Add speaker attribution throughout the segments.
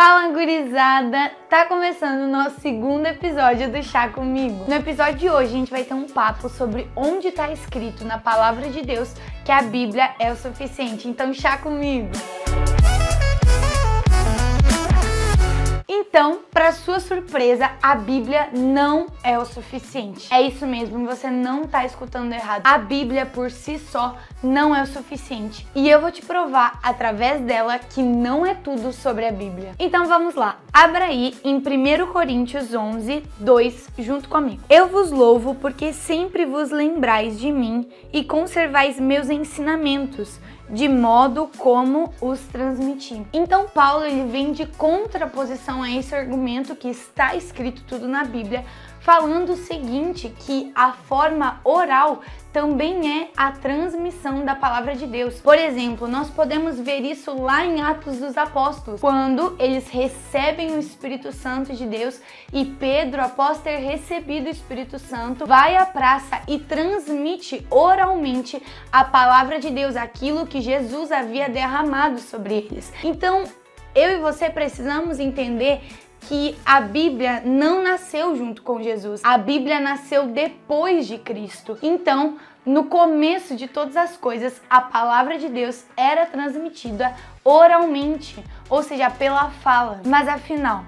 Speaker 1: Fala, gurizada! Tá começando o nosso segundo episódio do Chá Comigo. No episódio de hoje a gente vai ter um papo sobre onde tá escrito na palavra de Deus que a Bíblia é o suficiente. Então, chá comigo! Então, para sua surpresa, a Bíblia não é o suficiente. É isso mesmo, você não tá escutando errado. A Bíblia por si só não é o suficiente. E eu vou te provar através dela que não é tudo sobre a Bíblia. Então vamos lá. Abra aí em 1 Coríntios 11, 2, junto comigo. Eu vos louvo porque sempre vos lembrais de mim e conservais meus ensinamentos, de modo como os transmiti. Então Paulo ele vem de contraposição a esse argumento que está escrito tudo na Bíblia, falando o seguinte, que a forma oral também é a transmissão da palavra de Deus. Por exemplo, nós podemos ver isso lá em Atos dos Apóstolos, quando eles recebem o Espírito Santo de Deus e Pedro, após ter recebido o Espírito Santo, vai à praça e transmite oralmente a palavra de Deus, aquilo que Jesus havia derramado sobre eles. Então, eu e você precisamos entender que a Bíblia não nasceu junto com Jesus. A Bíblia nasceu depois de Cristo. Então, no começo de todas as coisas, a palavra de Deus era transmitida oralmente, ou seja, pela fala. Mas afinal,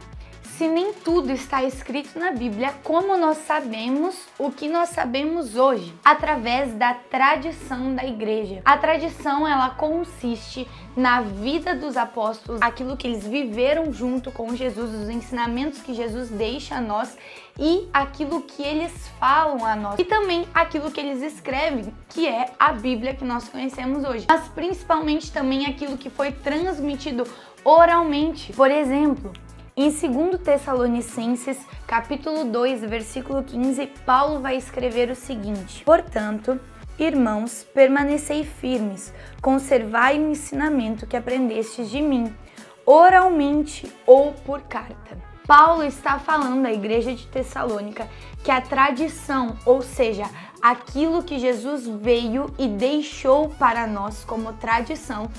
Speaker 1: se nem tudo está escrito na Bíblia, como nós sabemos o que nós sabemos hoje? Através da tradição da igreja. A tradição, ela consiste na vida dos apóstolos, aquilo que eles viveram junto com Jesus, os ensinamentos que Jesus deixa a nós e aquilo que eles falam a nós. E também aquilo que eles escrevem, que é a Bíblia que nós conhecemos hoje. Mas principalmente também aquilo que foi transmitido oralmente. Por exemplo, em 2 Tessalonicenses, capítulo 2, versículo 15, Paulo vai escrever o seguinte: Portanto, irmãos, permanecei firmes, conservai o ensinamento que aprendestes de mim, oralmente ou por carta. Paulo está falando à igreja de Tessalônica que a tradição, ou seja, aquilo que Jesus veio e deixou para nós como tradição,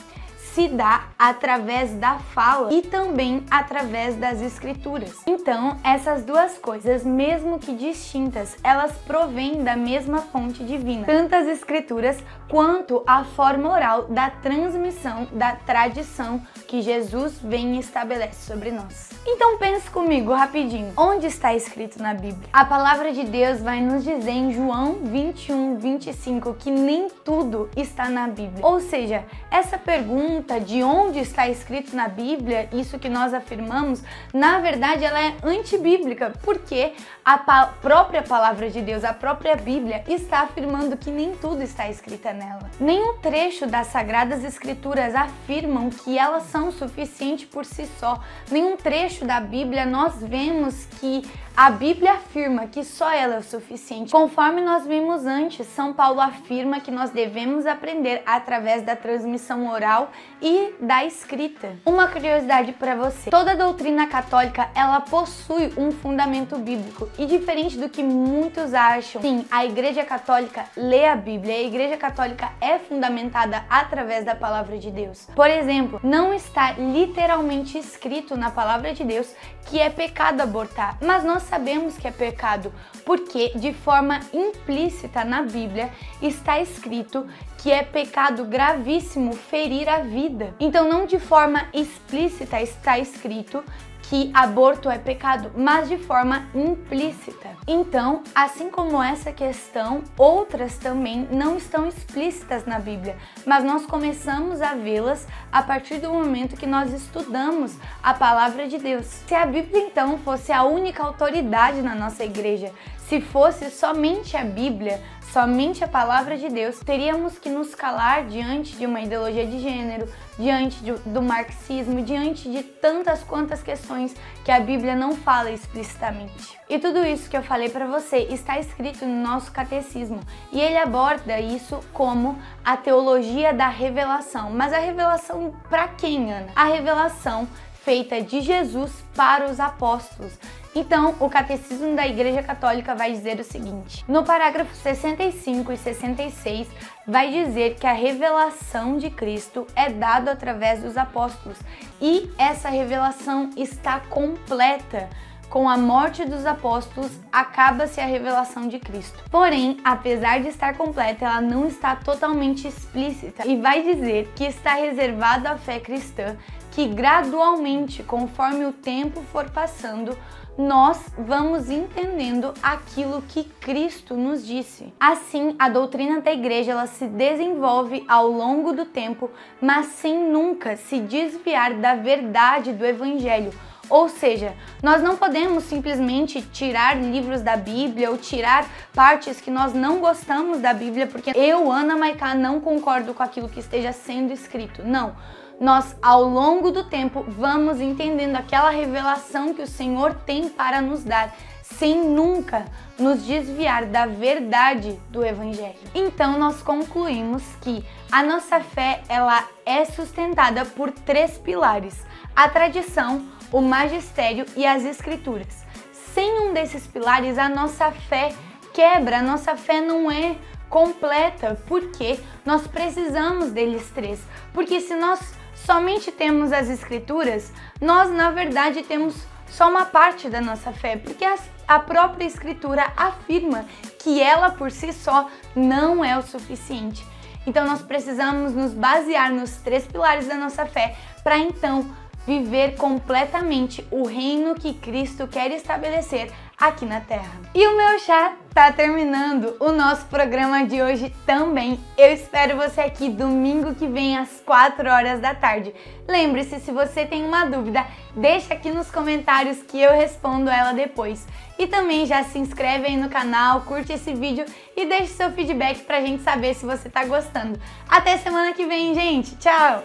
Speaker 1: se dá através da fala e também através das escrituras. Então, essas duas coisas, mesmo que distintas, elas provêm da mesma fonte divina, tanto as escrituras quanto a forma oral da transmissão da tradição que Jesus vem e estabelece sobre nós. Então pense comigo rapidinho, onde está escrito na Bíblia? A palavra de Deus vai nos dizer em João 21, 25 que nem tudo está na Bíblia. Ou seja, essa pergunta de onde está escrito na Bíblia, isso que nós afirmamos, na verdade ela é antibíblica, porque a própria palavra de Deus, a própria Bíblia, está afirmando que nem tudo está escrito nela. Nenhum trecho das Sagradas Escrituras afirmam que elas são suficientes por si só. Nenhum trecho da Bíblia nós vemos que a Bíblia afirma que só ela é o suficiente. Conforme nós vimos antes, São Paulo afirma que nós devemos aprender através da transmissão oral e da escrita. Uma curiosidade para você: toda doutrina católica ela possui um fundamento bíblico e diferente do que muitos acham, sim, a Igreja Católica lê a Bíblia, a Igreja Católica é fundamentada através da palavra de Deus. Por exemplo, não está literalmente escrito na palavra de Deus que é pecado abortar, mas nós sabemos que é pecado porque de forma implícita na Bíblia está escrito que é pecado gravíssimo ferir a vida. Então não de forma explícita está escrito que aborto é pecado, mas de forma implícita. Então, assim como essa questão, outras também não estão explícitas na Bíblia, mas nós começamos a vê-las a partir do momento que nós estudamos a palavra de Deus. Se a Bíblia então fosse a única autoridade na nossa igreja, se fosse somente a Bíblia, somente a palavra de Deus, teríamos que nos calar diante de uma ideologia de gênero, diante do marxismo, diante de tantas quantas questões que a Bíblia não fala explicitamente. E tudo isso que eu falei para você está escrito no nosso catecismo e ele aborda isso como a teologia da revelação. Mas a revelação para quem, Ana? A revelação feita de Jesus para os apóstolos. Então, o Catecismo da Igreja Católica vai dizer o seguinte: no parágrafo 65 e 66, vai dizer que a revelação de Cristo é dada através dos apóstolos e essa revelação está completa. Com a morte dos apóstolos, acaba-se a revelação de Cristo. Porém, apesar de estar completa, ela não está totalmente explícita e vai dizer que está reservado à fé cristã, que gradualmente, conforme o tempo for passando, nós vamos entendendo aquilo que Cristo nos disse. Assim, a doutrina da igreja ela se desenvolve ao longo do tempo, mas sem nunca se desviar da verdade do Evangelho. Ou seja, nós não podemos simplesmente tirar livros da Bíblia ou tirar partes que nós não gostamos da Bíblia, porque eu, Ana Maiká, não concordo com aquilo que esteja sendo escrito. Não. Nós, ao longo do tempo, vamos entendendo aquela revelação que o Senhor tem para nos dar, sem nunca nos desviar da verdade do Evangelho. Então, nós concluímos que a nossa fé ela é sustentada por 3 pilares: a tradição, o magistério e as escrituras. Sem um desses pilares, a nossa fé quebra, a nossa fé não é completa, porque nós precisamos deles 3. Porque se nós somente temos as escrituras, nós na verdade temos só uma parte da nossa fé, porque a própria escritura afirma que ela por si só não é o suficiente. Então nós precisamos nos basear nos 3 pilares da nossa fé para então viver completamente o reino que Cristo quer estabelecer aqui na Terra. E o meu chá tá terminando, o nosso programa de hoje também. Eu espero você aqui domingo que vem às 4 horas da tarde. Lembre-se, se você tem uma dúvida, deixa aqui nos comentários que eu respondo ela depois. E também já se inscreve aí no canal, curte esse vídeo e deixe seu feedback pra gente saber se você tá gostando. Até semana que vem, gente! Tchau!